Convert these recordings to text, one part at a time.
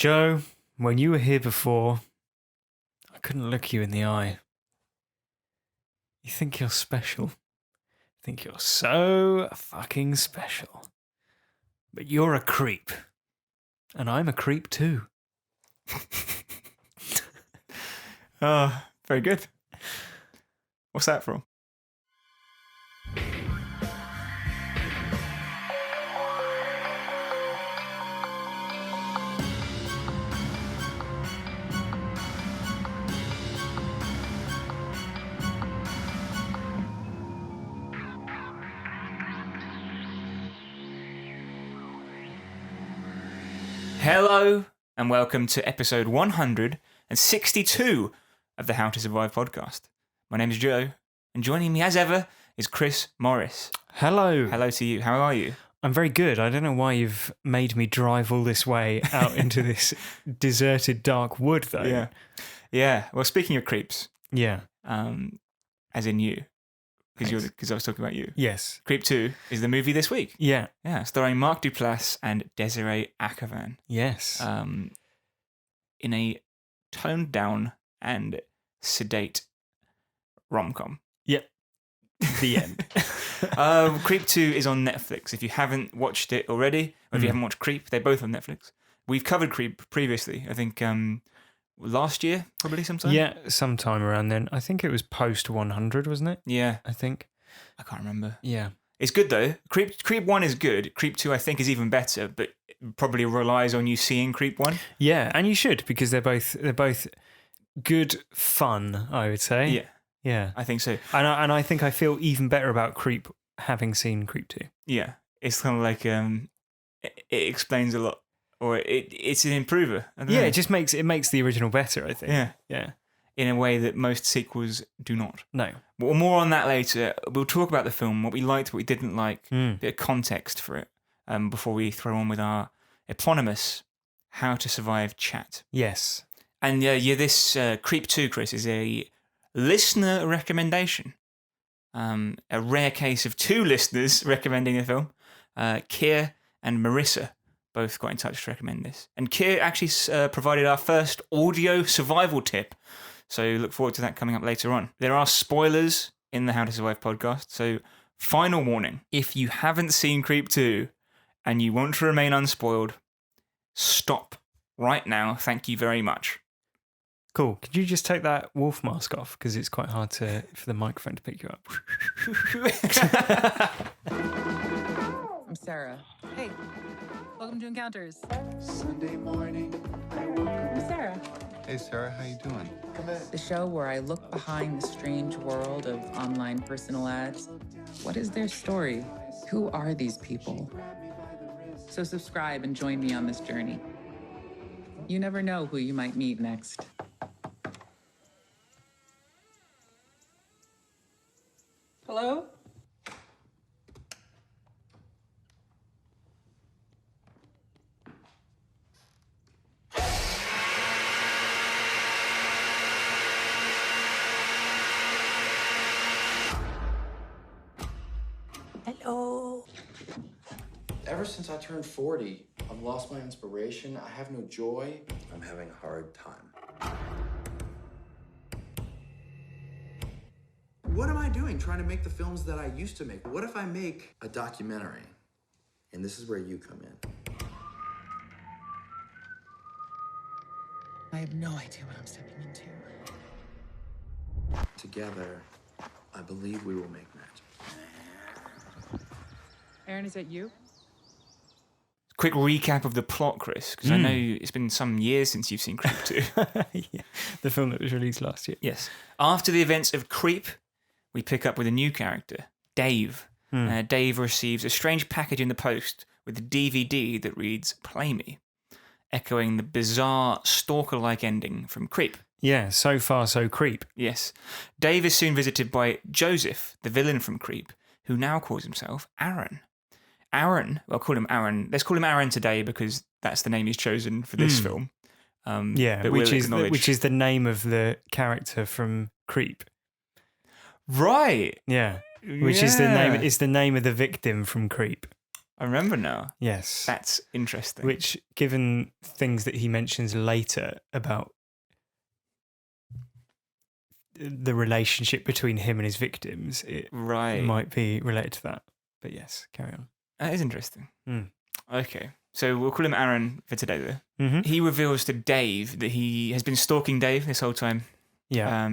Joe, when you were here before, I couldn't look you in the eye. You think you're special. You think you're so fucking special. But you're a creep. And I'm a creep too. Oh, very good. What's that from? Hello and welcome to episode 162 of the How to Survive podcast. My name is Joe, and joining me as ever is Chris Morris. Hello. Hello to you. How are you? I'm very good. I don't know why you've made me drive all this way out into this deserted dark wood, though. Yeah. Well, speaking of creeps, Yeah. as in you, because I was talking about you. Yes. Creep 2 is the movie this week. Yeah. Yeah, starring Mark Duplass and Desiree Akhavan. Yes. In a toned down and sedate rom-com. Yep. The end. Creep 2 is on Netflix. If you haven't watched it already, or if you haven't watched Creep, they're both on Netflix. We've covered Creep previously, I think last year, probably sometime. Yeah, sometime around then. I think it was post 100, wasn't it? Yeah. I think. I can't remember. Yeah. It's good though. Creep 1 is good. Creep 2 I think is even better, but probably relies on you seeing Creep 1. Yeah, and you should, because they're both good fun, I would say. Yeah. Yeah. I think so. And I think I feel even better about Creep having seen Creep 2. Yeah. It's kind of like it explains a lot, or it's an improver. I don't know. It just makes the original better, I think. Yeah. Yeah. In a way that most sequels do not. No. Well, more on that later. We'll talk about the film, what we liked, what we didn't like, a bit of context for it, before we throw on with our eponymous How to Survive chat. Yes. And this Creep 2, Chris, is a listener recommendation. A rare case of two listeners recommending the film. Keir and Marissa both got in touch to recommend this. And Keir actually provided our first audio survival tip. So look forward to that coming up later on. There are spoilers in the How to Survive podcast. So final warning, if you haven't seen Creep 2 and you want to remain unspoiled, stop right now. Thank you very much. Cool. Could you just take that wolf mask off? Because it's quite hard for the microphone to pick you up. I'm Sara. Hey, welcome to Encounters. Sunday morning, I woke up. I'm Sara. Hey, Sarah, how you doing? Come in. The show where I look behind the strange world of online personal ads. What is their story? Who are these people? So subscribe and join me on this journey. You never know who you might meet next. Hello? Hello. Ever since I turned 40, I've lost my inspiration. I have no joy. I'm having a hard time. What am I doing trying to make the films that I used to make? What if I make a documentary? And this is where you come in. I have no idea what I'm stepping into. Together, I believe we will make magic. Aaron, is that you? Quick recap of the plot, Chris, because I know it's been some years since you've seen Creep 2. Yeah. The film that was released last year. Yes. After the events of Creep, we pick up with a new character, Dave. Dave receives a strange package in the post with a DVD that reads, "Play Me," echoing the bizarre stalker-like ending from Creep. Yeah, so far so Creep. Yes. Dave is soon visited by Josef, the villain from Creep, who now calls himself Aaron. Aaron, well, call him Aaron. Let's call him Aaron today because that's the name he's chosen for this film. Which is the name of the character from Creep. Right. Yeah. Which is the name of the victim from Creep. I remember now. Yes. That's interesting. Which, given things that he mentions later about the relationship between him and his victims, it Right. might be related to that. But yes, carry on. That is interesting. Mm. Okay. So we'll call him Aaron for today, though. Mm-hmm. He reveals to Dave that he has been stalking Dave this whole time. Yeah.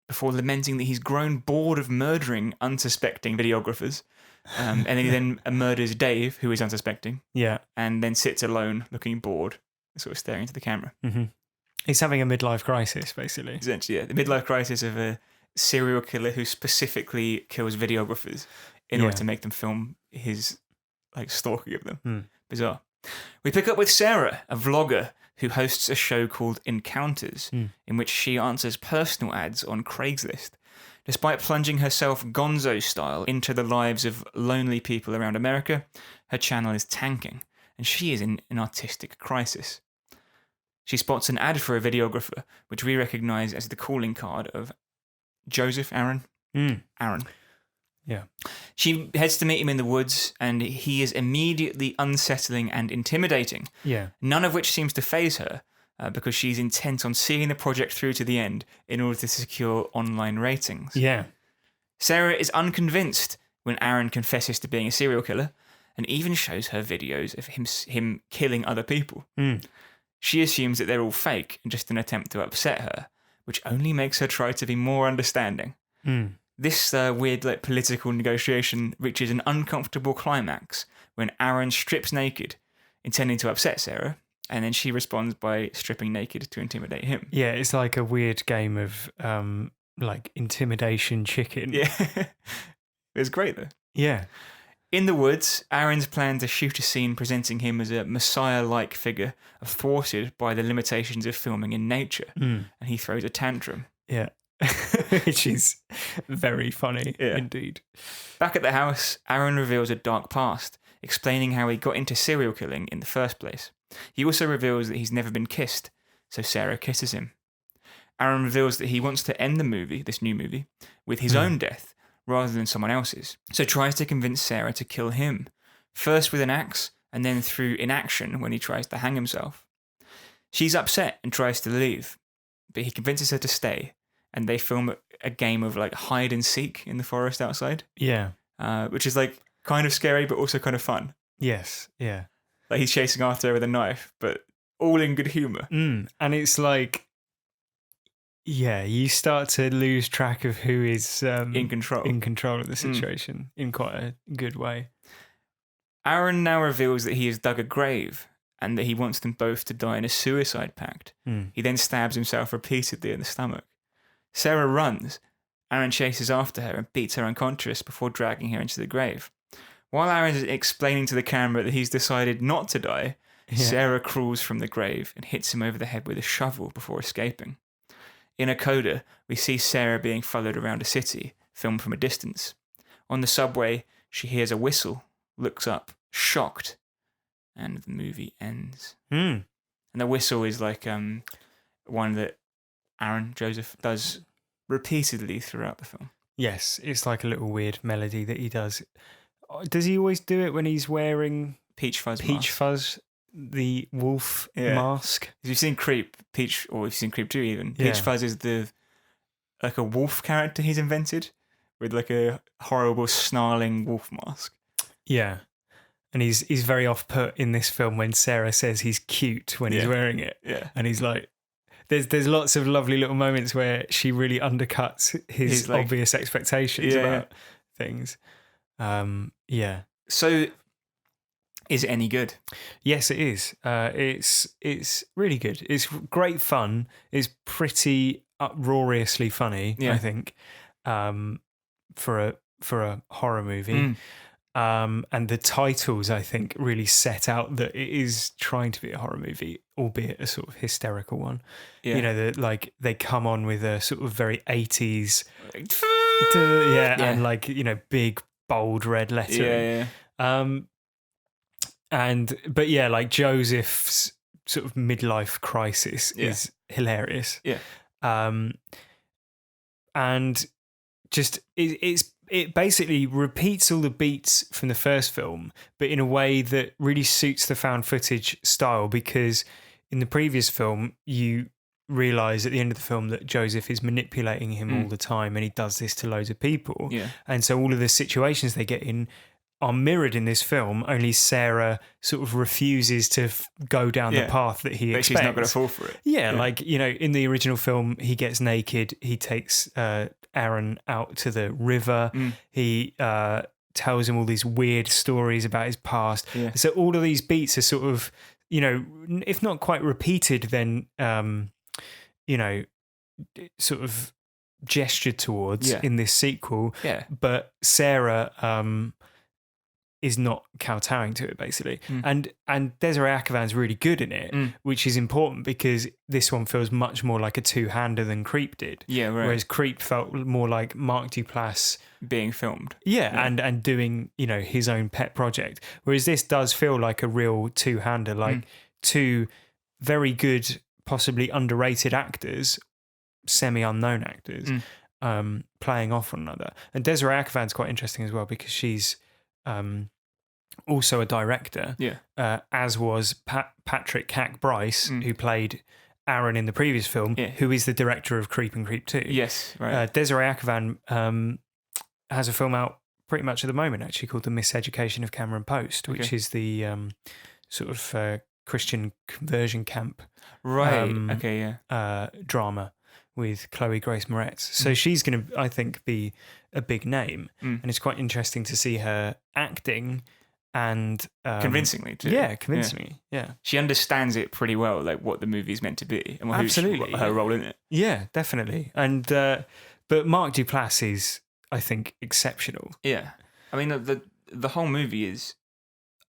Before lamenting that he's grown bored of murdering unsuspecting videographers. And then he then murders Dave, who is unsuspecting, Yeah. and then sits alone, looking bored, sort of staring into the camera. Mm-hmm. He's having a midlife crisis, basically. Essentially, yeah. The midlife crisis of a serial killer who specifically kills videographers in order to make them film his stalking of them. Mm. Bizarre. We pick up with Sara, a vlogger who hosts a show called Encounters, in which she answers personal ads on Craigslist. Despite plunging herself gonzo style into the lives of lonely people around America, her channel is tanking, and she is in an artistic crisis. She spots an ad for a videographer, which we recognise as the calling card of Josef, Aaron. Yeah. She heads to meet him in the woods, and he is immediately unsettling and intimidating. Yeah. None of which seems to faze her, because she's intent on seeing the project through to the end in order to secure online ratings. Yeah. Sara is unconvinced when Aaron confesses to being a serial killer, and even shows her videos of him killing other people. She assumes that they're all fake and just an attempt to upset her, which only makes her try to be more understanding. This weird political negotiation reaches an uncomfortable climax when Aaron strips naked, intending to upset Sara, and then she responds by stripping naked to intimidate him. Yeah, it's like a weird game of intimidation chicken. Yeah. It was great though. Yeah. In the woods, Aaron's planned to shoot a scene presenting him as a messiah-like figure, thwarted by the limitations of filming in nature, and he throws a tantrum. Yeah. Which is very funny indeed. Back at the house, Aaron reveals a dark past, explaining how he got into serial killing in the first place. He also reveals that he's never been kissed, so Sara kisses him. Aaron reveals that he wants to end the movie, this new movie, with his own death, rather than someone else's, so tries to convince Sara to kill him, first with an axe, and then through inaction when he tries to hang himself. She's upset and tries to leave, but he convinces her to stay, and they film a game of hide and seek in the forest outside. Yeah. Which is kind of scary, but also kind of fun. Yes. Yeah. He's chasing after her with a knife, but all in good humour. And it's you start to lose track of who is In control of the situation in quite a good way. Aaron now reveals that he has dug a grave and that he wants them both to die in a suicide pact. He then stabs himself repeatedly in the stomach. Sara runs. Aaron chases after her and beats her unconscious before dragging her into the grave. While Aaron is explaining to the camera that he's decided not to die, Sara crawls from the grave and hits him over the head with a shovel before escaping. In a coda, we see Sara being followed around a city, filmed from a distance. On the subway, she hears a whistle, looks up, shocked, and the movie ends. And the whistle is one that Aaron, Josef, does repeatedly throughout the film. Yes, it's like a little weird melody that he does. Does he always do it when he's wearing Peach Fuzz, the wolf mask? If you've seen Creep, Peach, or if you've seen Creep 2 even, Peach Fuzz is a wolf character he's invented with a horrible snarling wolf mask. Yeah. And he's very off-put in this film when Sara says he's cute when he's wearing it. Yeah. And he's there's lots of lovely little moments where she really undercuts his obvious expectations about things. So, is it any good? Yes, it is. It's really good. It's great fun. It's pretty uproariously funny, I think, for a horror movie. And the titles, I think, really set out that it is trying to be a horror movie, albeit a sort of hysterical one. Yeah. You know, they come on with a sort of very 80s, and big bold red lettering. But Joseph's sort of midlife crisis is hilarious. Yeah. And just it's it basically repeats all the beats from the first film, but in a way that really suits the found footage style, because in the previous film, you realise at the end of the film that Joseph is manipulating him all the time, and he does this to loads of people. Yeah. And so all of the situations they get in are mirrored in this film, only Sarah sort of refuses to go down the path that he expects. She's not going to fall for it. Yeah, like, you know, in the original film, he gets naked, he takes Aaron out to the river, he tells him all these weird stories about his past. Yeah. So all of these beats are sort of, you know, if not quite repeated, then, you know, sort of gestured towards in this sequel. Yeah. But Sarah is not kowtowing to it, basically. And Desiree Akhavan's really good in it, which is important because this one feels much more like a two-hander than Creep did. Yeah, right. Whereas Creep felt more like Mark Duplass being filmed. Yeah, and doing, you know, his own pet project. Whereas this does feel like a real two-hander, like two very good, possibly underrated actors, semi-unknown actors, playing off one another. And Desiree Akhavan's quite interesting as well because she's also a director, as was Patrick Hack-Bryce, who played Aaron in the previous film, who is the director of Creep and Creep 2. Yes, right. Desiree Akhavan has a film out pretty much at the moment, actually, called The Miseducation of Cameron Post, which is the sort of Christian conversion camp drama with Chloe Grace Moretz. So she's going to, I think, be a big name. And it's quite interesting to see her acting and... convincingly, too. Yeah, convincingly, yeah. She understands it pretty well, like what the movie's meant to be and Absolutely, her role in it. Yeah, definitely. And but Mark Duplass is, I think, exceptional. Yeah. I mean, the whole movie is,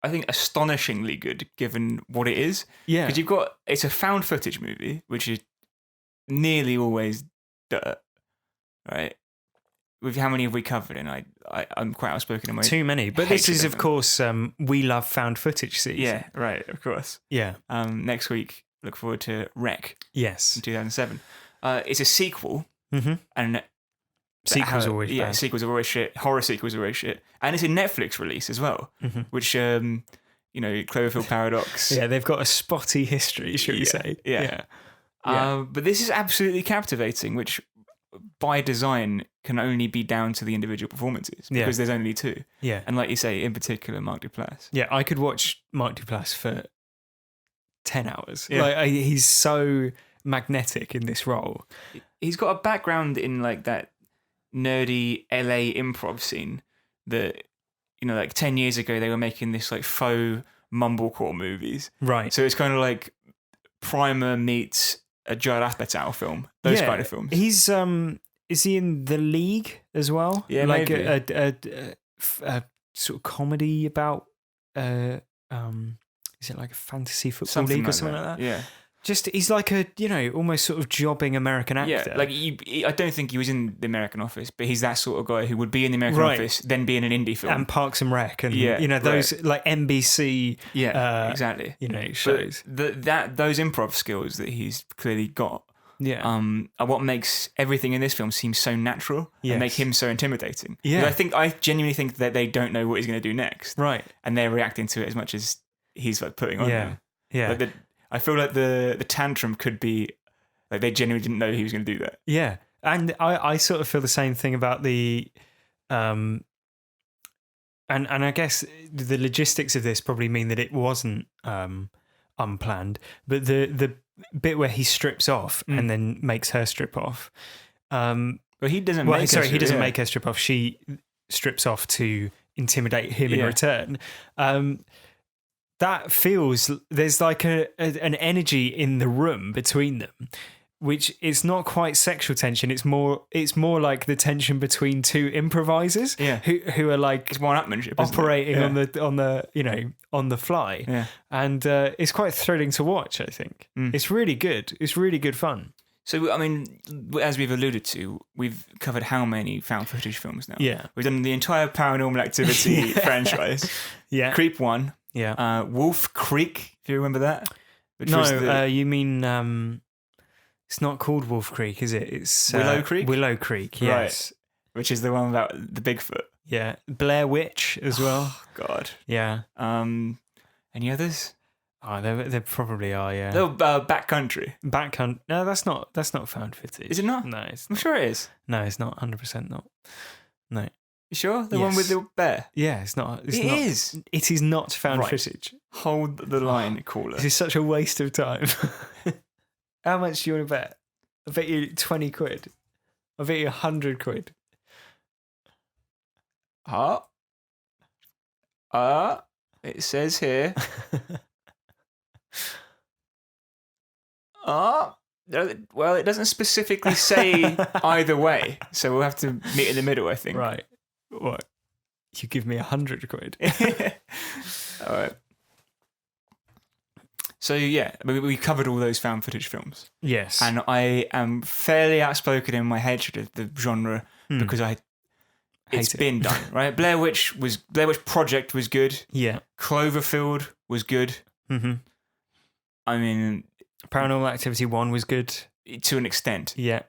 I think, astonishingly good given what it is. Yeah. Because it's a found footage movie, which is nearly always dirt, right? With how many have we covered? And I'm quite outspoken in my too many. But this is, of them. course, we love found footage season. Yeah, right, of course. Yeah. Next week, look forward to Wreck. Yes. In 2007. It's a sequel. And sequels are always bad. Sequels are always shit. Horror sequels are always shit. And it's a Netflix release as well, which, you know, Cloverfield Paradox. Yeah, they've got a spotty history, should we say. Yeah. But this is absolutely captivating, which by design can only be down to the individual performances because there's only two. Yeah. And like you say, in particular, Mark Duplass. Yeah, I could watch Mark Duplass for 10 hours. Yeah. Like, he's so magnetic in this role. He's got a background in like that nerdy LA improv scene that, you know, like 10 years ago they were making this like faux mumblecore movies. Right. So it's kind of like Primer meets a Judd Apatow film. Those kind of films. He's is he in The League as well? Yeah, like maybe. a sort of comedy about is it like a fantasy football league or something like that? Yeah. Just he's like a, you know, almost sort of jobbing American actor. Yeah, like I don't think he was in The American Office, but he's that sort of guy who would be in The American Office, then be in an indie film. And Parks and Rec, and you know, those like NBC exactly. You know, shows. But those improv skills that he's clearly got are what makes everything in this film seem so natural and make him so intimidating. Yeah. I genuinely think that they don't know what he's going to do next. Right. And they're reacting to it as much as he's like putting on them. Yeah. Like I feel like the tantrum could be like they genuinely didn't know he was going to do that. Yeah, and I sort of feel the same thing about the, and I guess the logistics of this probably mean that it wasn't unplanned, but the bit where he strips off and then makes her strip off. Well, he doesn't. He doesn't make her strip off. She strips off to intimidate him in return. That feels, there's like an energy in the room between them, which is not quite sexual tension. It's more like the tension between two improvisers who are like, it's one-upmanship, operating on the you know, on the fly. Yeah. And it's quite thrilling to watch, I think. It's really good. It's really good fun. So, I mean, as we've alluded to, we've covered how many found footage films now? Yeah. We've done the entire Paranormal Activity franchise. Yeah. Creep 1. Yeah. Wolf Creek, if you remember that. You mean... it's not called Wolf Creek, is it? It's Willow Creek? Willow Creek, yes. which is the one about the Bigfoot. Yeah, Blair Witch as well. God. Yeah. Any others? Oh, there probably are. Yeah. No, Backcountry. Backcountry. No, that's not found footage. Is it not? No, it's I'm not. sure it is. No, it's not. 100% not. You sure? The one with Yes. the bear? Yeah, it's not. It's It not, is. It is not found Right. footage. Hold the line, caller. This is such a waste of time. How much do you want to bet? I bet you 20 quid. I bet you 100 quid. It says here. Well, it doesn't specifically say either way, so we'll have to meet in the middle, I think. Right. What? You give me 100 quid. All right. So yeah, we covered all those found footage films, Yes. and I am fairly outspoken in my hatred of the genre because it's Hate it. been done right. Blair Witch Project was good. Yeah. Cloverfield was good. Mm-hmm. I mean, Paranormal Activity 1 was good. to an extent, Yeah.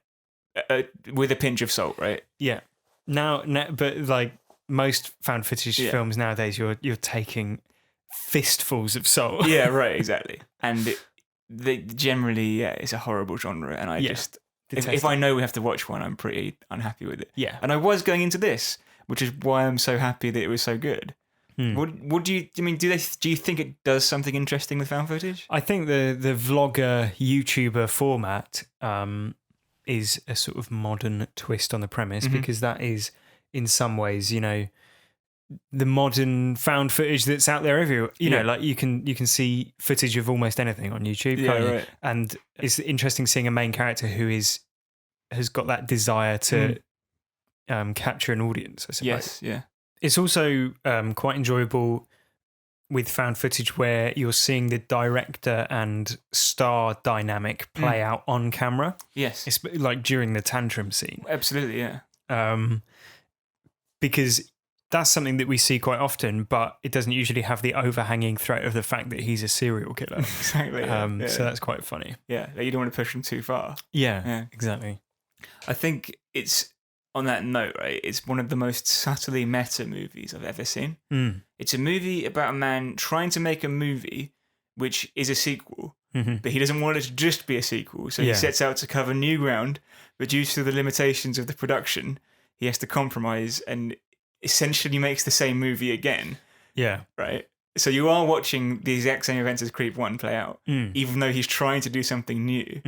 with a pinch of salt, right? Yeah. Now, but like most found footage Yeah. films nowadays, you're taking fistfuls of salt. Yeah, right, exactly. And generally, it's a horrible genre, and I Yeah. just Detest if I know we have to watch one, I'm pretty unhappy with it. Yeah. And I was going into this, which is why I'm so happy that it was so good. What do you? I mean, do you think it does something interesting with found footage? I think the vlogger YouTuber format is a sort of modern twist on the premise because that is in some ways, the modern found footage that's out there everywhere. You know, like you can see footage of almost anything on YouTube. Yeah, can't you? right. And it's interesting seeing a main character who has got that desire to capture an audience, I suppose. Yes, yeah. It's also quite enjoyable with found footage where you're seeing the director and star dynamic play out on camera. Yes. It's like during the tantrum scene. Absolutely, yeah. Because that's something that we see quite often, but it doesn't usually have the overhanging threat of the fact that he's a serial killer. Exactly. Yeah. So that's quite funny. Yeah, you don't want to push him too far. Yeah, exactly. I think it's, on that note, right, it's one of the most subtly meta movies I've ever seen. It's a movie about a man trying to make a movie which is a sequel, but he doesn't want it to just be a sequel. So he sets out to cover new ground, but due to the limitations of the production, he has to compromise and essentially makes the same movie again. Yeah. Right? So you are watching the exact same events as Creep 1 play out, even though he's trying to do something new.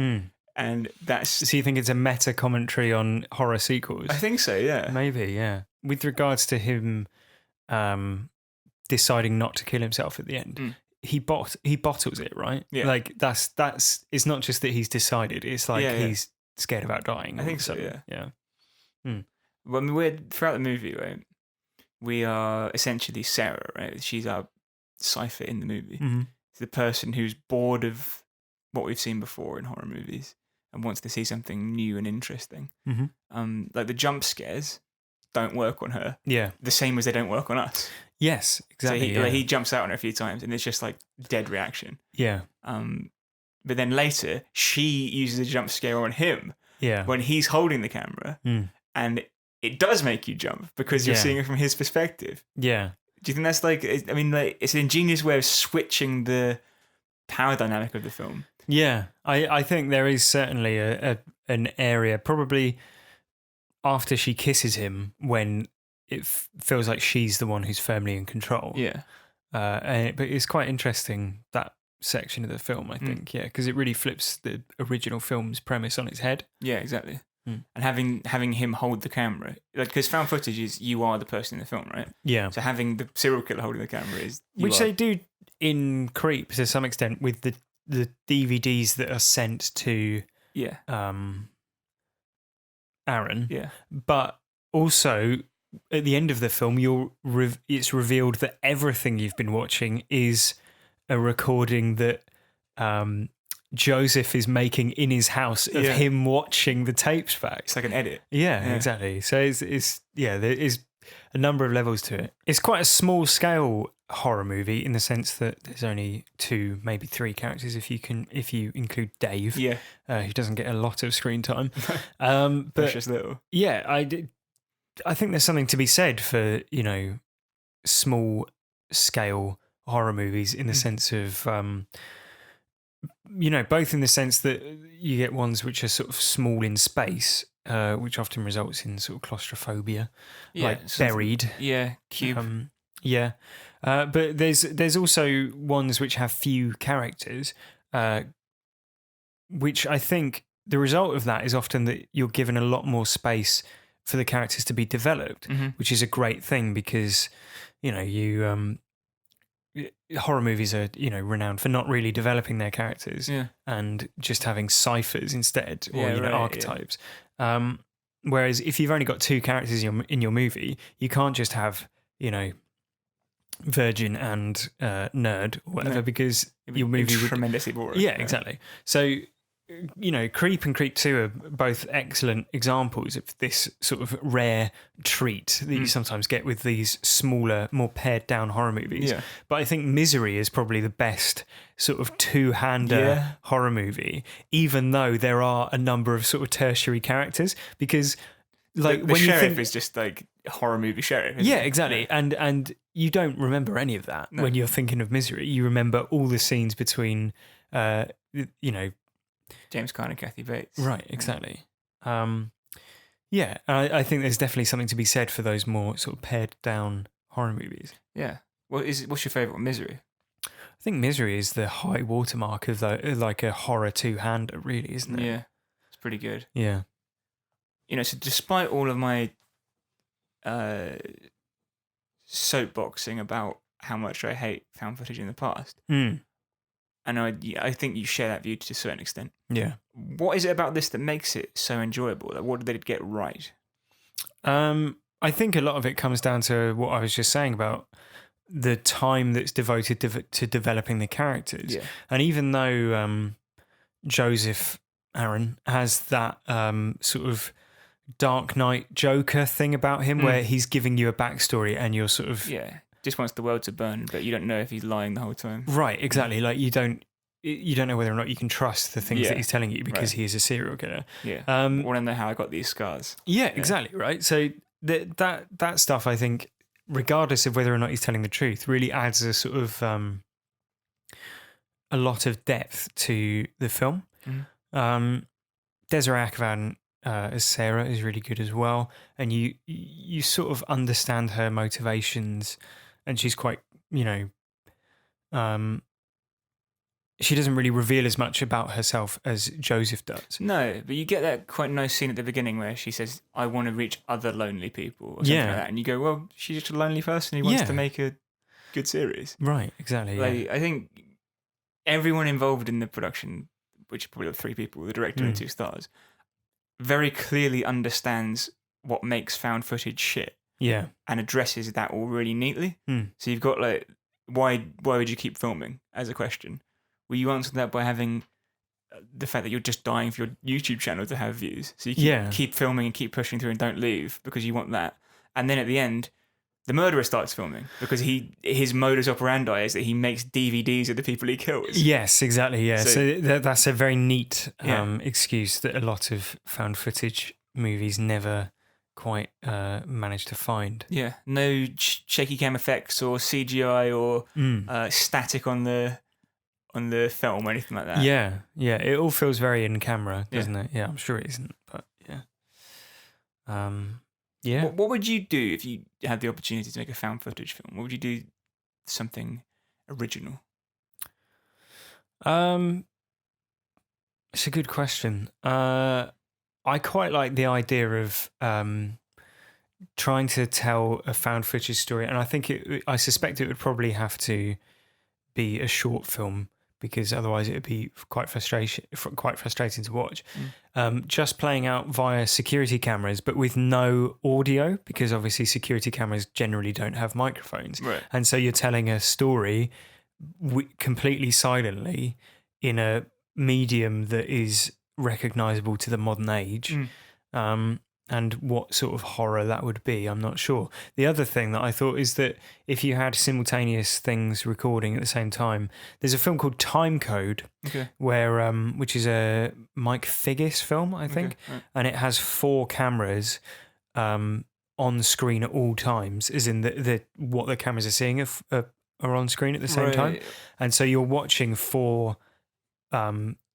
And that's... So you think it's a meta commentary on horror sequels? I think so, yeah. Maybe, yeah. With regards to him deciding not to kill himself at the end, he bottles it, right? Yeah. Like that's it's not just that he's decided, it's like he's scared about dying. I think so, yeah. Yeah. When we're throughout the movie, right, we are essentially Sara, right? She's our cipher in the movie. It's the person who's bored of what we've seen before in horror movies and wants to see something new and interesting. Like the jump scares don't work on her. Yeah. The same as they don't work on us. Yes, exactly. So he jumps out on her a few times and it's just like dead reaction. Yeah. But then later she uses a jump scare on him. Yeah. When he's holding the camera, and it does make you jump because you're seeing it from his perspective. Yeah. Do you think that's it's an ingenious way of switching the power dynamic of the film? Yeah, I think there is certainly an area, probably after she kisses him, when it feels like she's the one who's firmly in control. Yeah. But it's quite interesting, that section of the film, I think, because it really flips the original film's premise on its head. Yeah, exactly. And having him hold the camera, like, because found footage is you are the person in the film, right? Yeah. So having the serial killer holding the camera is they do in Creep to some extent with the DVDs that are sent to Aaron. Yeah. But also at the end of the film, it's revealed that everything you've been watching is a recording that Josef is making in his house of him watching the tapes back. It's like an edit. Yeah, exactly. So it's there is a number of levels to it. It's quite a small scale horror movie in the sense that there's only 2, maybe 3 characters if you include Dave. Yeah. Who doesn't get a lot of screen time. But Precious little. yeah, I think there's something to be said for, small scale horror movies in the sense of, both in the sense that you get ones which are sort of small in space, which often results in sort of claustrophobia, like Buried. Yeah, Cube. But there's also ones which have few characters, which I think the result of that is often that you're given a lot more space for the characters to be developed, which is a great thing because, horror movies are, renowned for not really developing their characters and just having ciphers instead, or archetypes. Whereas if you've only got two characters in your movie, you can't just have, Virgin and Nerd or whatever, because your movie would tremendously boring. Yeah, exactly. So, Creep and Creep 2 are both excellent examples of this sort of rare treat that you sometimes get with these smaller, more pared down horror movies. Yeah. But I think Misery is probably the best sort of two-hander horror movie, even though there are a number of sort of tertiary characters, because like the when sheriff you think is just like a horror movie sheriff. Yeah, exactly. And you don't remember any of that when you're thinking of Misery. You remember all the scenes between James Caan and Kathy Bates. Right, exactly. I think there's definitely something to be said for those more sort of pared down horror movies. Yeah. What's your favourite one? Misery? I think Misery is the high watermark of like a horror two-hander, really, isn't it? Yeah. It's pretty good. Yeah. So despite all of my soapboxing about how much I hate found footage in the past, and I think you share that view to a certain extent. Yeah. What is it about this that makes it so enjoyable? Like, what did it get right? I think a lot of it comes down to what I was just saying about the time that's devoted to developing the characters. Yeah. And even though Joseph Aaron has that sort of Dark Knight Joker thing about him, where he's giving you a backstory and you're sort of just wants the world to burn, but you don't know if he's lying the whole time. Right, exactly. Like you don't know whether or not you can trust the things that he's telling you because he is a serial killer. Yeah. Want to know how I got these scars? Yeah, exactly. Right. So that stuff, I think, regardless of whether or not he's telling the truth, really adds a sort of a lot of depth to the film. Desiree Akhavan as Sara is really good as well, and you sort of understand her motivations, and she's quite, she doesn't really reveal as much about herself as Joseph does. No, but you get that quite nice scene at the beginning where she says, "I want to reach other lonely people," or something like that, and you go, "Well, she's just a lonely person who wants to make a good series." Right, exactly. Like, I think everyone involved in the production, which are probably the three people, the director and two stars, very clearly understands what makes found footage shit. Yeah. And addresses that all really neatly. So you've got like, why would you keep filming as a question? Well, you answer that by having the fact that you're just dying for your YouTube channel to have views. So you keep filming and keep pushing through and don't leave because you want that. And then at the end, the murderer starts filming because his modus operandi is that he makes DVDs of the people he kills. Yes, exactly. Yeah. So that's a very neat excuse that a lot of found footage movies never quite manage to find. Yeah. No shaky cam effects or CGI or static on the film or anything like that. Yeah. Yeah. It all feels very in camera, doesn't it? Yeah. I'm sure it isn't, but yeah. Yeah. What would you do if you had the opportunity to make a found footage film? What would you do? Something original? It's a good question. I quite like the idea of trying to tell a found footage story, and I suspect it would probably have to be a short film, because otherwise it would be quite frustrating to watch. Just playing out via security cameras, but with no audio, because obviously security cameras generally don't have microphones. Right. And so you're telling a story completely silently in a medium that is recognisable to the modern age. And what sort of horror that would be, I'm not sure. The other thing that I thought is that if you had simultaneous things recording at the same time, there's a film called Time Code, where which is a Mike Figgis film, I think, and it has 4 cameras on screen at all times, as in the what the cameras are seeing are on screen at the same time, and so you're watching four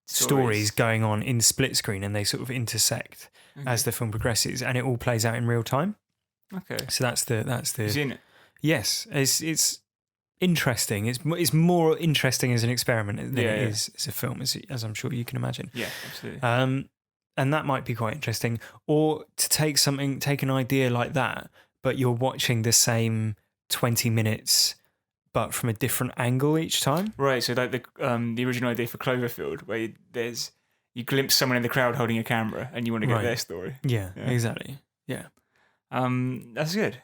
stories going on in split screen, and they sort of intersect as the film progresses, and it all plays out in real time. Okay. So that's the You've seen it? yes, it's interesting. It's more interesting as an experiment than it is as a film, as I'm sure you can imagine. Yeah, absolutely. And that might be quite interesting. Or to take an idea like that, but you're watching the same 20 minutes, but from a different angle each time. Right. So like the original idea for Cloverfield, where you glimpse someone in the crowd holding a camera, and you want to get their story. Yeah, exactly. Yeah. That's good.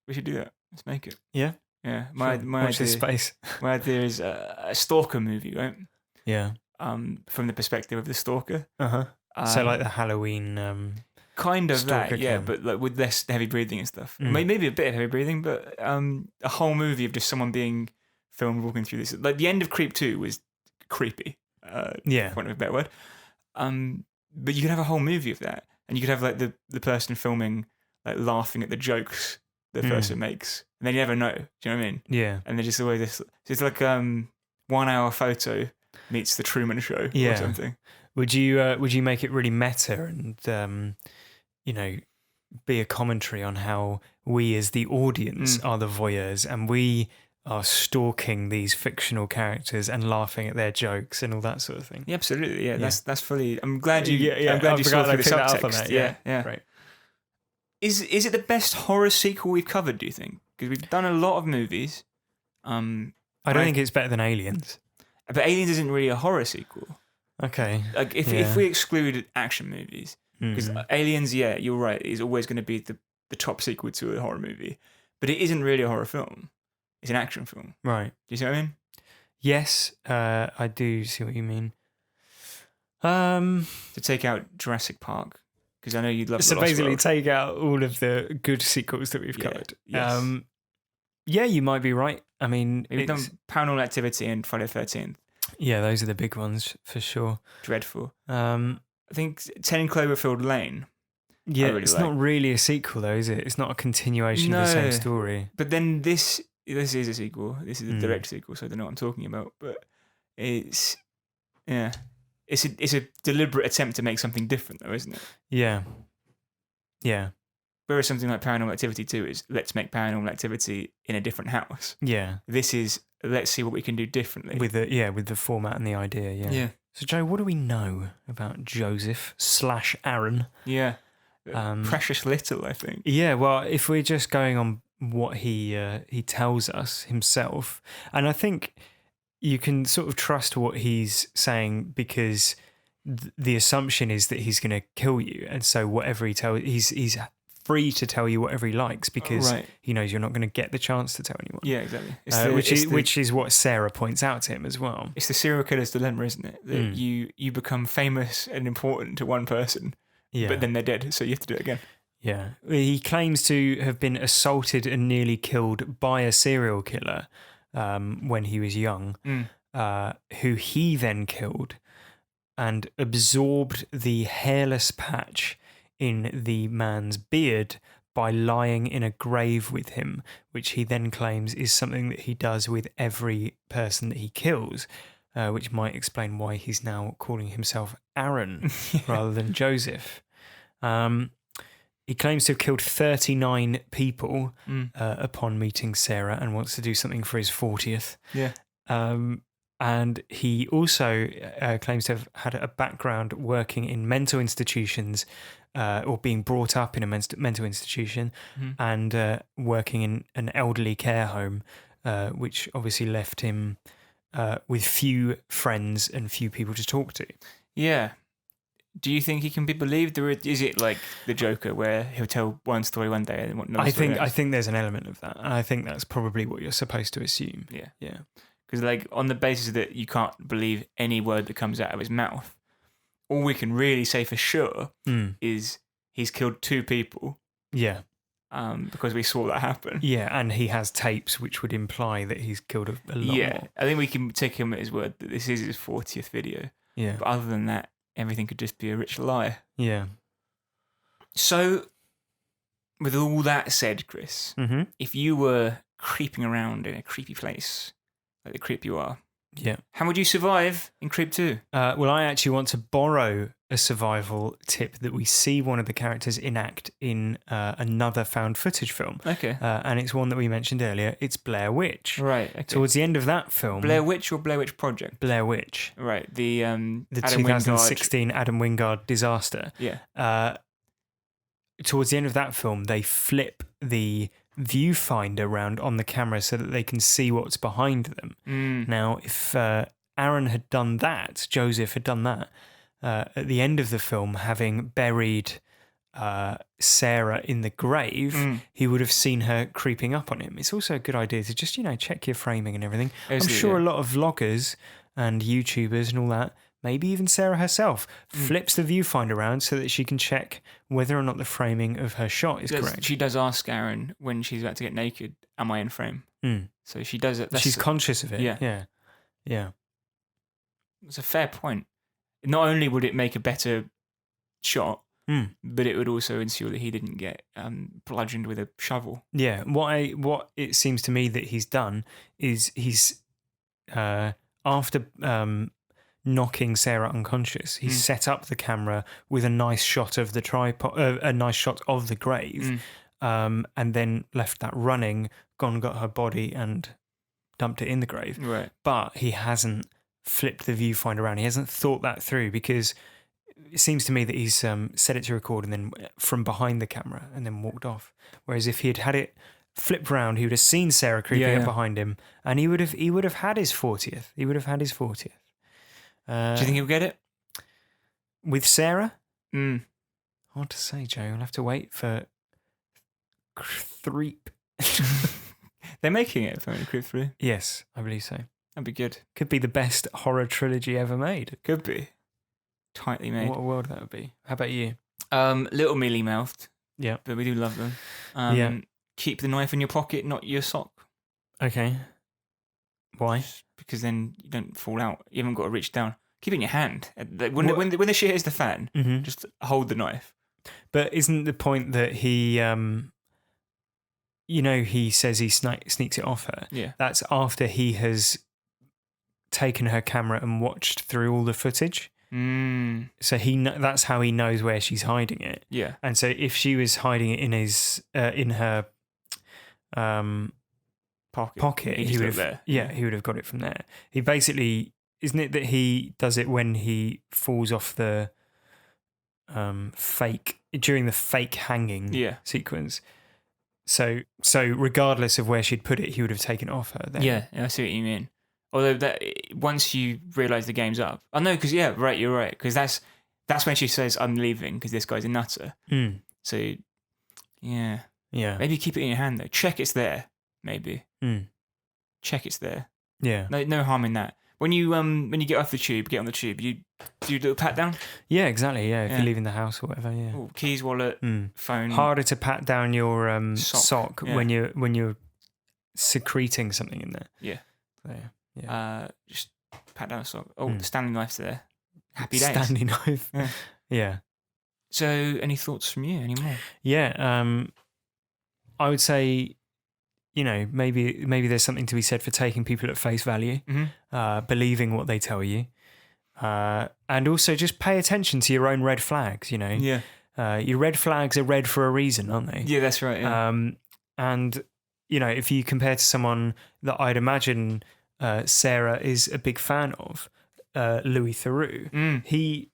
We should do that. Let's make it. Yeah. Yeah. Watch idea, this space. my idea is a stalker movie, right? Yeah. From the perspective of the stalker. So like the Halloween. Kind of that, stalker yeah, cam. but like with less heavy breathing and stuff. Maybe a bit of heavy breathing, but a whole movie of just someone being filmed walking through this. Like the end of Creep 2 was creepy. For want of a better word. But you could have a whole movie of that, and you could have like the person filming like laughing at the jokes the person makes, and they never know. Do you know what I mean? Yeah. And they're just always this. So it's like 1 hour photo meets the Truman Show or something. Would you make it really meta and be a commentary on how we as the audience are the voyeurs and we are stalking these fictional characters and laughing at their jokes and all that sort of thing? Yeah, absolutely. Yeah, that's fully. I'm glad you. I'm glad you saw through the up on subtext. that. Yeah. Right. Is it the best horror sequel we've covered? Do you think? Because we've done a lot of movies. I don't think it's better than Aliens. But Aliens isn't really a horror sequel. Okay. Like if we exclude action movies, because Aliens, you're right, is always going to be the top sequel to a horror movie, but it isn't really a horror film. It's an action film. Right. Do you see what I mean? Yes, I do see what you mean. To take out Jurassic Park, because I know you'd love. So The Lost basically, World. take out all of the good sequels that we've covered. Yes. Yeah, you might be right. I mean, We've done Paranormal Activity and Friday the 13th. Yeah, those are the big ones for sure. Dreadful. I think 10 Cloverfield Lane. Yeah, really it's not really a sequel though, is it? It's not a continuation of the same story. But then this is a sequel. This is a direct sequel, so I don't know what I'm talking about. But it's a deliberate attempt to make something different, though, isn't it? Yeah. Whereas something like Paranormal Activity 2 is let's make Paranormal Activity in a different house. Yeah. This is let's see what we can do differently with the format and the idea. Yeah. So Joe, what do we know about Josef / Aaron? Yeah. Precious little, I think. Yeah, well, if we're just going on what he tells us himself, and I think you can sort of trust what he's saying because the assumption is that he's going to kill you, and so whatever he tells, he's free to tell you whatever he likes because he knows you're not going to get the chance to tell anyone. Yeah, exactly. Which is what Sara points out to him as well. It's the serial killer's dilemma, isn't it? That you become famous and important to one person. Yeah. But then they're dead, so you have to do it again. Yeah. He claims to have been assaulted and nearly killed by a serial killer when he was young, who he then killed and absorbed the hairless patch in the man's beard by lying in a grave with him, which he then claims is something that he does with every person that he kills. Which might explain why he's now calling himself Aaron rather than Josef. He claims to have killed 39 people upon meeting Sara and wants to do something for his 40th. Yeah. And he also claims to have had a background working in mental institutions or being brought up in a mental institution and working in an elderly care home, which obviously left him with few friends and few people to talk to. Yeah. Do you think he can be believed, or is it like the Joker, where he'll tell one story one day and another story I think there's an element of that, and I think that's probably what you're supposed to assume. Yeah. Because like on the basis that you can't believe any word that comes out of his mouth, all we can really say for sure is he's killed 2 people. Yeah. Because we saw that happen. Yeah, and he has tapes which would imply that he's killed a lot more. I think we can take him at his word that this is his 40th video. Yeah. But other than that, everything could just be a rich lie. Yeah. So, with all that said, Chris, Mm-hmm. if you were creeping around in a creepy place, like the creep you are, Yeah. how would you survive in Creep 2? Well, I actually want to borrow a survival tip that we see one of the characters enact in another found footage film. Okay. And it's one that we mentioned earlier. It's Blair Witch. Right, okay. Towards the end of that film... Blair Witch or Blair Witch Project? Blair Witch. Right, the The Adam 2016 Adam Wingard disaster. Wingard. Towards the end of that film, they flip the viewfinder around on the camera so that they can see what's behind them. Mm. Now, if Aaron had done that, Josef had done that, at the end of the film, having buried Sara in the grave, he would have seen her creeping up on him. It's also a good idea to just, check your framing and everything. I'm sure a lot of vloggers and YouTubers and all that, maybe even Sara herself, flips the viewfinder around so that she can check whether or not the framing of her shot is correct. She does ask Aaron when she's about to get naked, am I in frame? So she does it. She's conscious of it. Yeah. It's a fair point. Not only would it make a better shot, but it would also ensure that he didn't get bludgeoned with a shovel. Yeah. What it seems to me that he's done is he's after knocking Sara unconscious, he set up the camera with a nice shot of the tripod, a nice shot of the grave, and then left that running, gone got her body and dumped it in the grave. Right. But he hasn't flipped the viewfinder around. He hasn't thought that through, because it seems to me that he's set it to record and then from behind the camera and then walked off. Whereas if he had it flipped round, he would have seen Sara creeping up behind him, and he would have had his 40th. He would have had his 40th. Do you think he'll get it? With Sara? Hard to say, Joe. I'll have to wait for Creep. They're making it for Creep 3? Yes, I believe so. That'd be good. Could be the best horror trilogy ever made. Could be. Tightly made. What a world that would be. How about you? Little mealy-mouthed. Yeah. But we do love them. Keep the knife in your pocket, not your sock. Okay. Why? Because then you don't fall out. You haven't got to reach down. Keep it in your hand. When the shit hits the fan, just hold the knife. But isn't the point that he, he says he sneaks it off her? Yeah. That's after he has taken her camera and watched through all the footage. So that's how he knows where she's hiding it. Yeah. And so if she was hiding it in her pocket, he would have he would have got it from there. He basically, isn't it that he does it when he falls off the during the fake hanging sequence. So regardless of where she'd put it, he would have taken it off her then. Yeah, I see what you mean. Although that once you realise the game's up, I know, because you're right, because that's when she says I'm leaving because this guy's a nutter. So yeah, maybe keep it in your hand though. Check it's there. Maybe check it's there. Yeah, no harm in that. When you get on the tube, you do a little pat down. Yeah, exactly. Yeah, if you're leaving the house or whatever. Yeah, keys, wallet, phone. Harder to pat down your sock when you're secreting something in there. Yeah. So, yeah. Just pat down a sock. The Stanley knife's there. Happy days. Stanley knife. Yeah. So, any thoughts from you? Any more? Yeah. I would say, maybe there's something to be said for taking people at face value, believing what they tell you, and also just pay attention to your own red flags. Yeah. Your red flags are red for a reason, aren't they? Yeah, that's right. Yeah. And if you compare to someone that I'd imagine Sara is a big fan of, Louis Theroux, he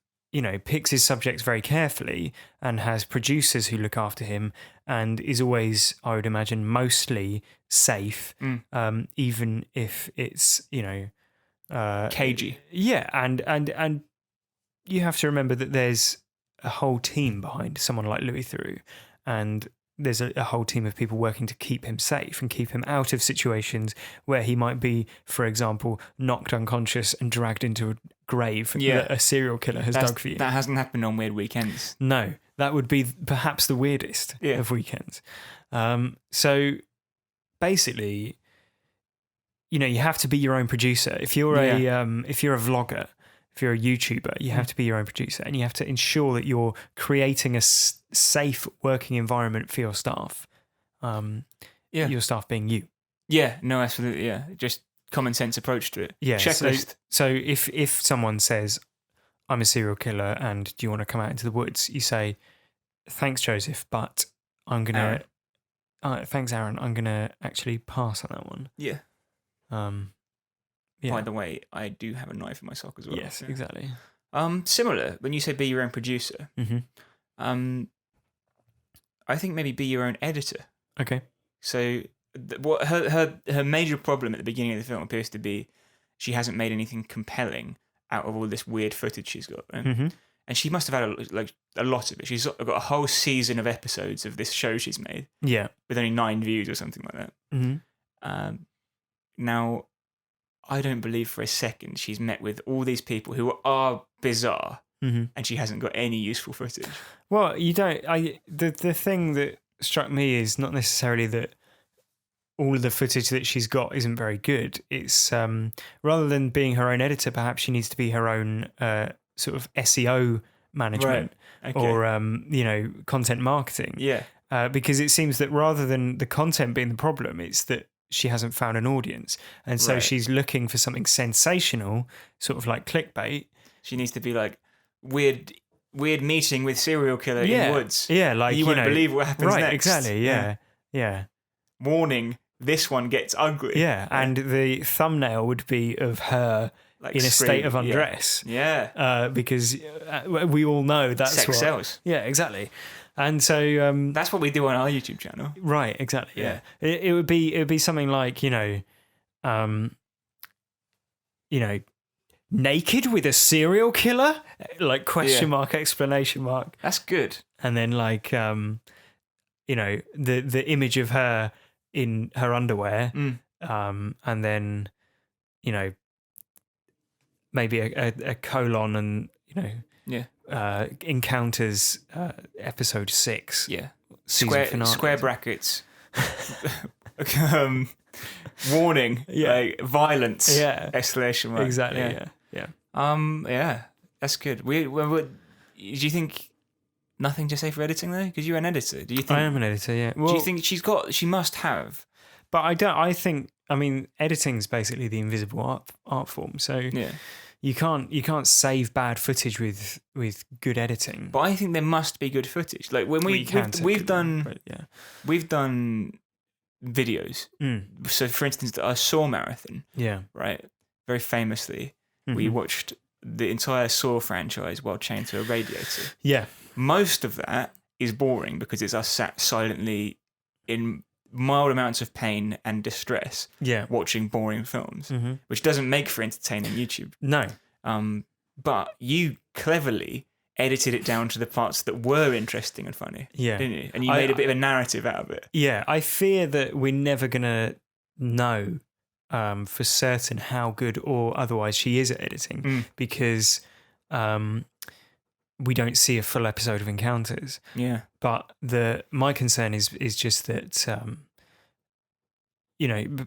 picks his subjects very carefully and has producers who look after him and is always, I would imagine, mostly safe, even if it's, cagey. Yeah, and you have to remember that there's a whole team behind someone like Louis Theroux, and there's a whole team of people working to keep him safe and keep him out of situations where he might be, for example, knocked unconscious and dragged into a grave that a serial killer has dug for you. That hasn't happened on weird weekends. No, that would be perhaps the weirdest of weekends. So basically, you have to be your own producer. If you're a vlogger, if you're a YouTuber, you have to be your own producer, and you have to ensure that you're creating a safe working environment for your staff. Your staff being you. Yeah, no, absolutely, yeah. Just common sense approach to it. Yeah. Checklist. So if someone says, I'm a serial killer and do you want to come out into the woods? You say, thanks, Joseph, but I'm going to... thanks, Aaron. I'm going to actually pass on that one. Yeah. Yeah. By the way, I do have a knife in my sock as well. Yes, exactly. Similar, when you say be your own producer, I think maybe be your own editor. Okay. So what her major problem at the beginning of the film appears to be she hasn't made anything compelling out of all this weird footage she's got. Right? And she must have had a lot of it. She's got a whole season of episodes of this show she's made. Yeah. With only 9 views or something like that. Now, I don't believe for a second she's met with all these people who are bizarre and she hasn't got any useful footage. Well, you don't... The thing that struck me is not necessarily that all of the footage that she's got isn't very good. It's rather than being her own editor, perhaps she needs to be her own sort of SEO management or content marketing. Yeah. Because it seems that rather than the content being the problem, it's that she hasn't found an audience, and so she's looking for something sensational, sort of like clickbait. She needs to be like weird meeting with serial killer in woods. Yeah, like you won't believe what happens next. Right, exactly. Yeah. Warning: this one gets ugly. Yeah, and the thumbnail would be of her in a state of undress. Yeah. Because we all know that's sex what sells. Yeah, exactly. And so that's what we do on our YouTube channel. Right, exactly. Yeah. It would be something like, naked with a serial killer? Like question mark, exclamation mark. That's good. And then like the image of her in her underwear. And then, maybe a colon and, encounters encounters, episode 6. Yeah. Season Square brackets. Warning. Like violence. Yeah. Exclamation mark. Exactly. Yeah. Yeah. That's good. Do you think nothing to say for editing though? Because you're an editor. Do you think I am an editor? Yeah. Well, do you think she must have? But I don't. I think. I mean, editing's basically the invisible art form. So yeah. You can't save bad footage with good editing. But I think there must be good footage. Like when we've done videos. So for instance, our Saw marathon. Yeah. Right. Very famously, we watched the entire Saw franchise while chained to a radiator. Yeah. Most of that is boring because it's us sat silently in mild amounts of pain and distress watching boring films, which doesn't make for entertaining YouTube. No. But you cleverly edited it down to the parts that were interesting and funny, didn't you? And you made a bit of a narrative out of it. Yeah, I fear that we're never going to know for certain how good or otherwise she is at editing because we don't see a full episode of Encounters. Yeah. But my concern is just that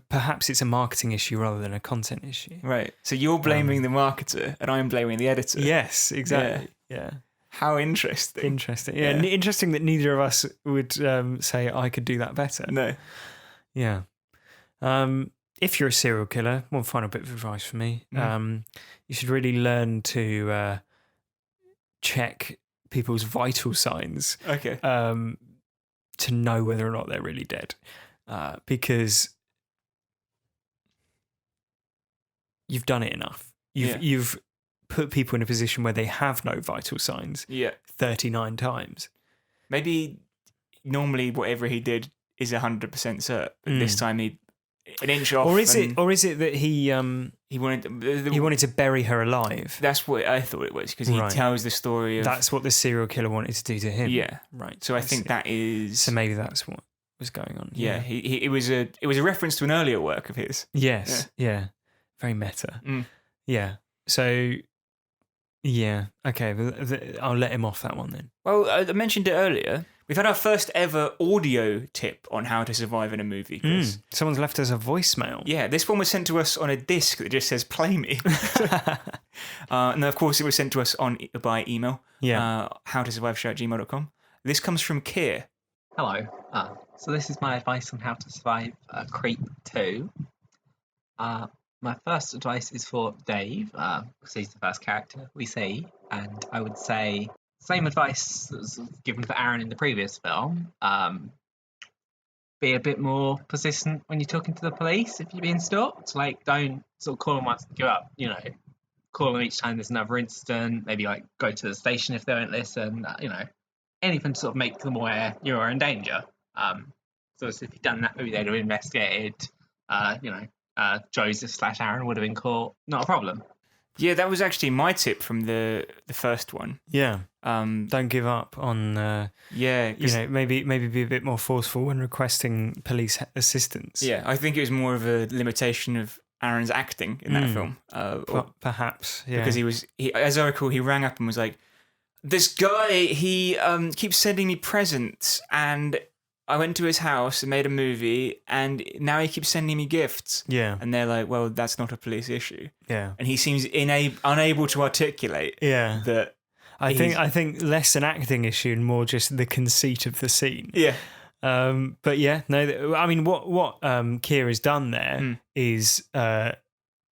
perhaps it's a marketing issue rather than a content issue. Right. So you're blaming the marketer and I'm blaming the editor. Yes, exactly. Yeah. How interesting. Interesting. Yeah. Interesting that neither of us would say I could do that better. No. Yeah. If you're a serial killer, one final bit of advice for me. You should really learn to check people's vital signs. Okay. To know whether or not they're really dead. Because you've done it enough. You've put people in a position where they have no vital signs 39 times. Maybe normally whatever he did is 100% cert, but this time he an inch off. Or is it that he wanted to bury her alive? That's what I thought it was because he tells the story of that's what the serial killer wanted to do to him. Yeah, right. So I think that is so maybe that's what was going on. Yeah, it was a reference to an earlier work of his. Yes, yeah. Very meta. Yeah. So, yeah. Okay, I'll let him off that one then. Well, I mentioned it earlier. We've had our first ever audio tip on how to survive in a movie, Chris. Someone's left us a voicemail. Yeah, this one was sent to us on a disc that just says "Play Me," and of course it was sent to us by email. Yeah. HowToSurviveShow@gmail.com. This comes from Keir. Hello. So this is my advice on how to survive Creep 2. My first advice is for Dave, because he's the first character we see, and I would say same advice that was given for Aaron in the previous film. Be a bit more persistent when you're talking to the police if you're being stalked. Like, don't sort of call them once and give up. You know, call them each time there's another incident. Maybe like go to the station if they won't listen. You know, anything to sort of make them aware you're in danger. So if you'd done that, maybe they'd have investigated. Joseph/Aaron would have been caught. Not a problem. Yeah, that was actually my tip from the first one. Yeah. Don't give up on. Yeah, maybe be a bit more forceful when requesting police assistance. Yeah, I think it was more of a limitation of Aaron's acting in that film. Perhaps, yeah. Because as I recall, he rang up and was like, "This guy, he keeps sending me presents, and I went to his house and made a movie, and now he keeps sending me gifts." Yeah. And they're like, "Well, that's not a police issue." Yeah. And he seems unable to articulate that. I think less an acting issue and more just the conceit of the scene. Yeah. But yeah, no. I mean, what Keir has done there is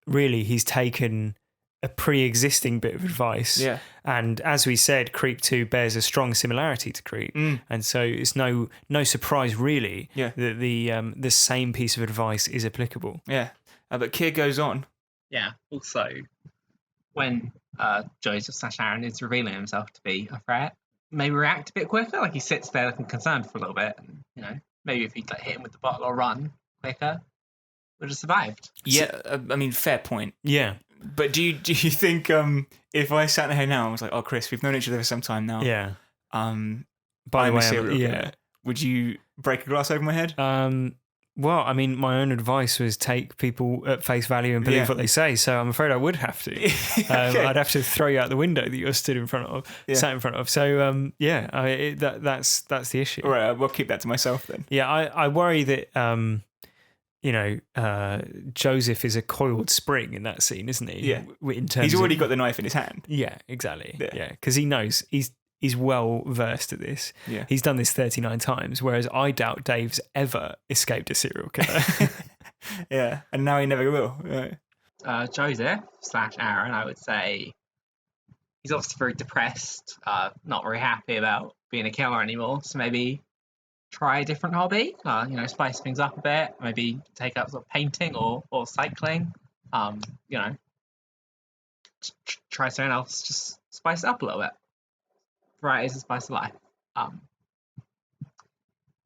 really he's taken a pre-existing bit of advice. Yeah. And as we said, Creep 2 bears a strong similarity to Creep, and so it's no surprise really that the same piece of advice is applicable. Yeah. But Keir goes on. Yeah. Also, when Joseph/Aaron is revealing himself to be a threat, maybe react a bit quicker. Like he sits there looking concerned for a little bit, and maybe if he'd hit him with the bottle or run quicker, would have survived. Yeah, I mean, fair point. Yeah. But do you think if I sat here now and was like, "Oh, Chris, we've known each other for some time now. Yeah. By the way, would you break a glass over my head?" Well, I mean, my own advice was take people at face value and believe what they say. So I'm afraid I would have to. Okay. I'd have to throw you out the window that you're sat in front of. So that's the issue. All right, we'll keep that to myself then. Yeah, I worry that Joseph is a coiled spring in that scene, isn't he? Yeah. In terms he's already got the knife in his hand. Yeah, exactly. Yeah, because he knows he's well versed at this. Yeah. He's done this 39 times, whereas I doubt Dave's ever escaped a serial killer. Yeah, and now he never will. Right. Joseph/Aaron, I would say he's obviously very depressed, not very happy about being a killer anymore. So maybe try a different hobby, spice things up a bit. Maybe take up sort of painting or cycling. Try something else. Just spice it up a little bit. Variety is the spice of life.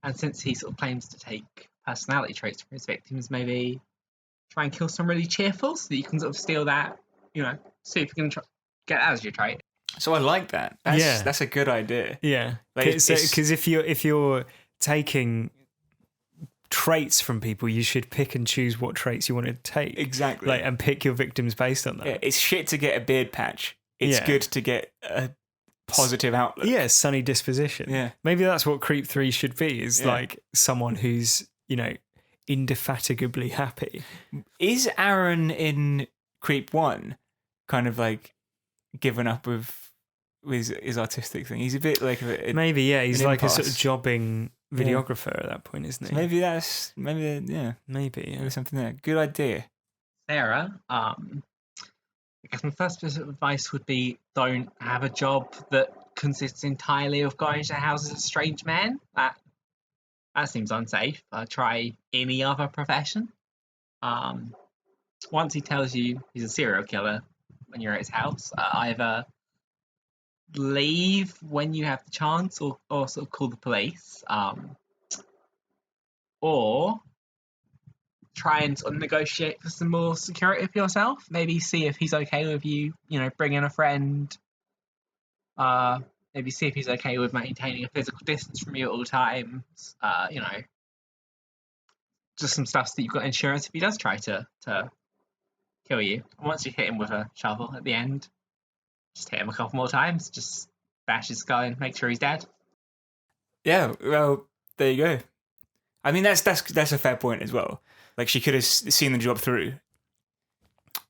And since he sort of claims to take personality traits from his victims, maybe try and kill some really cheerful so that you can sort of steal that, see if you can get that as your trait. So I like that. That's a good idea. Yeah, Like, because if you're taking traits from people, you should pick and choose what traits you want to take. Exactly. And pick your victims based on that. Yeah, it's shit to get a beard patch. It's good to get a positive outlook. Yeah, sunny disposition. Yeah. Maybe that's what Creep 3 should be, is like someone who's, indefatigably happy. Is Aaron in Creep 1 kind of like given up with his artistic thing? He's a bit like maybe, yeah, he's like impasse. a sort of jobbing videographer at that point, isn't he? So maybe something there. Good idea. Sara, I guess my first piece of advice would be don't have a job that consists entirely of going to houses of strange men. That seems unsafe. Try any other profession. Once he tells you he's a serial killer when you're at his house, either leave when you have the chance or sort of call the police, or try and sort of negotiate for some more security for yourself. Maybe see if he's okay with you, bring in a friend. Maybe see if he's okay with maintaining a physical distance from you at all times. Just some stuff so that you've got insurance if he does try to kill you. And once you hit him with a shovel at the end, just hit him a couple more times. Just bash his skull and make sure he's dead. Yeah, well, there you go. I mean, that's a fair point as well. Like, she could have seen the job through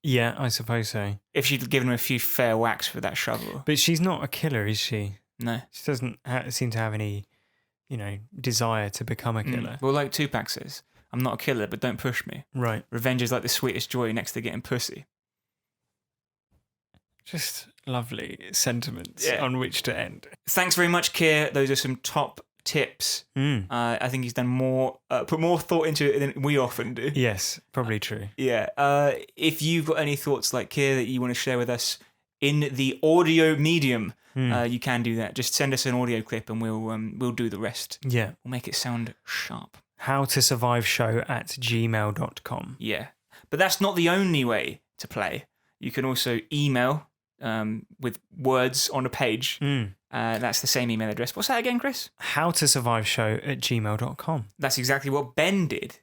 Yeah, I suppose so. if she'd given him a few fair whacks for that shovel. But she's not a killer, is she? No. She doesn't seem to have any, desire to become a killer. Well, like Tupac says, I'm not a killer, but don't push me. Right. Revenge is like the sweetest joy next to getting pussy. Just lovely sentiments Yeah. on which to end. Thanks very much, Keir. Those are some top tips. I think he's done put more thought into it than we often do. Yes, probably true. Yeah. If you've got any thoughts like Keir that you want to share with us in the audio medium, you can do that. Just send us an audio clip and we'll do the rest. Yeah. We'll make it sound sharp. HowToSurviveShow@gmail.com. Yeah. But that's not the only way to play. You can also email with words on a page. That's the same email address. What's that again, Chris? HowToSurviveShow@gmail.com. That's exactly what Ben did.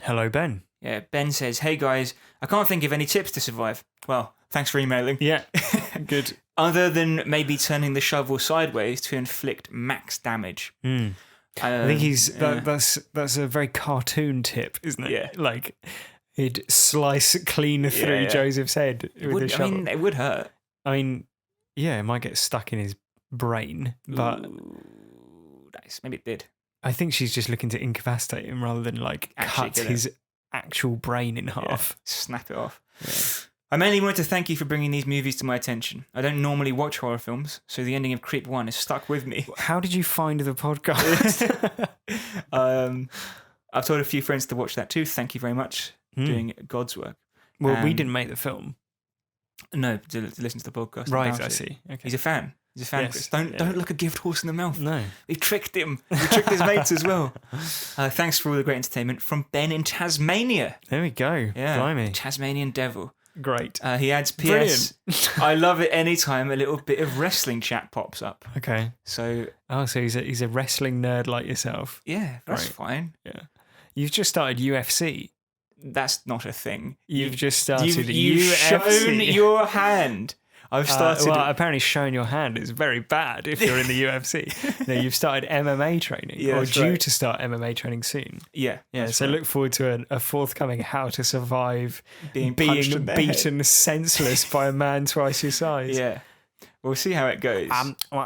Hello, Ben. Yeah, Ben says, "Hey guys, I can't think of any tips to survive." Well, thanks for emailing. Yeah, good. Other than maybe turning the shovel sideways to inflict max damage. I think that's a very cartoon tip, isn't it? Yeah. Like, he'd slice clean through Joseph's head with a shovel. I mean, it would hurt. I mean, yeah, it might get stuck in his brain, but Ooh, nice. Maybe it did. I think she's just looking to incapacitate him rather than like Actually cut kill his actual brain in half. Snap it off. I mainly wanted to thank you for bringing these movies to my attention. I don't normally watch horror films, so the ending of Creep 1 is stuck with me. How did you find the podcast? I've told a few friends to watch that too. Thank you very much. Doing God's work. Well, we didn't make the film. No, to listen to the podcast. Right, about I it. see. Okay. He's a fan. He's a fan, Yes, Chris. Don't look a gift horse in the mouth. No. We tricked him. We tricked his mates as well. Thanks for all the great entertainment from Ben in Tasmania. There we go. Yeah, Blimey. Tasmanian devil. Great. He adds, P.S. I love it anytime a little bit of wrestling chat pops up. Okay. So, so he's a wrestling nerd like yourself. yeah, that's Right. fine. Yeah. You've just started UFC. That's not a thing. You've just started You've UFC. shown your hand. I've started. Well, apparently showing your hand is very bad if you're in the UFC. You've started MMA training, Yeah, or that's due right. to start MMA training soon. Yeah. Yeah, that's so right. look forward to a forthcoming How to Survive Being punched in the beaten senseless by a man twice your size. Yeah. We'll see how it goes.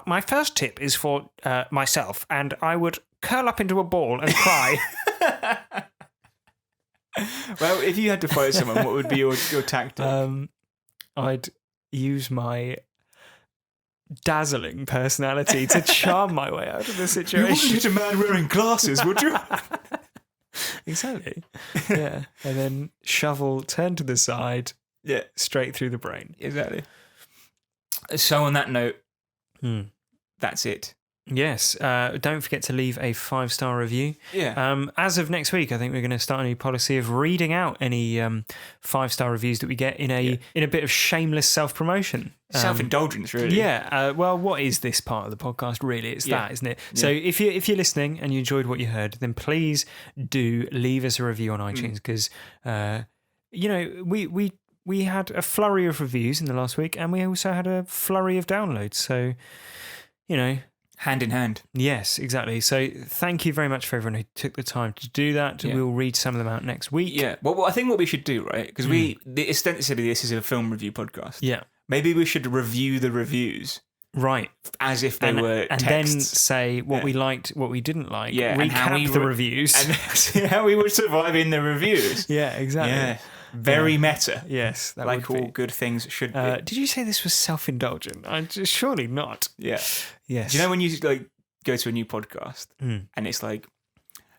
My first tip is for myself, and I would curl up into a ball and cry. Well, if you had to fight someone, what would be your tactic? I'd use my dazzling personality to charm my way out of the You situation. wouldn't hit a man wearing glasses, would you? Exactly. Yeah. And then shovel, turn to the side, Yeah, straight through the brain. exactly. So on that note, that's it. Yes. Don't forget to leave a 5-star review. Yeah. As of next week, I think we're going to start a new policy of reading out any 5-star reviews that we get in a bit of shameless self-promotion. Self-indulgence, really. Yeah. Well, what is this part of the podcast? Really, it's that, isn't it? So if you're listening and you enjoyed what you heard, then please do leave us a review on iTunes because we had a flurry of reviews in the last week, and we also had a flurry of downloads. So Hand in hand. yes, exactly. So thank you very much for everyone who took the time to do that. Yeah. We'll read some of them out next week. Yeah. Well, I think what we should do, right? Because ostensibly this is a film review podcast. Yeah. Maybe we should review the reviews Right. as if they were and texts. then say what we liked, what we didn't like. Yeah, and how recap we the re- reviews. and see how we would survive in the reviews. yeah, exactly. Yeah. Very meta. Yes, that Like would all be. good things should be. Did you say this was self-indulgent? Surely not. Yeah. Yes. Do you know when you go to a new podcast and it's like,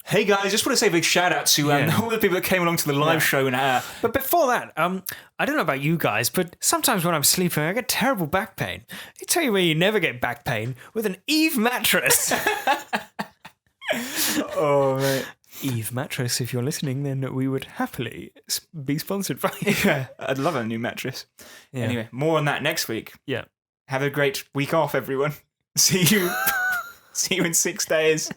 hey guys, just want to say a big shout out to all the people that came along to the live show and But before that, I don't know about you guys, but sometimes when I'm sleeping, I get terrible back pain. I tell you where you never get back pain, with an Eve mattress. oh mate. Eve mattress, if you're listening, then we would happily be sponsored by you. Yeah, I'd love a new mattress. Yeah. Anyway, more on that next week. Yeah. Have a great week off, everyone. See you in 6 days.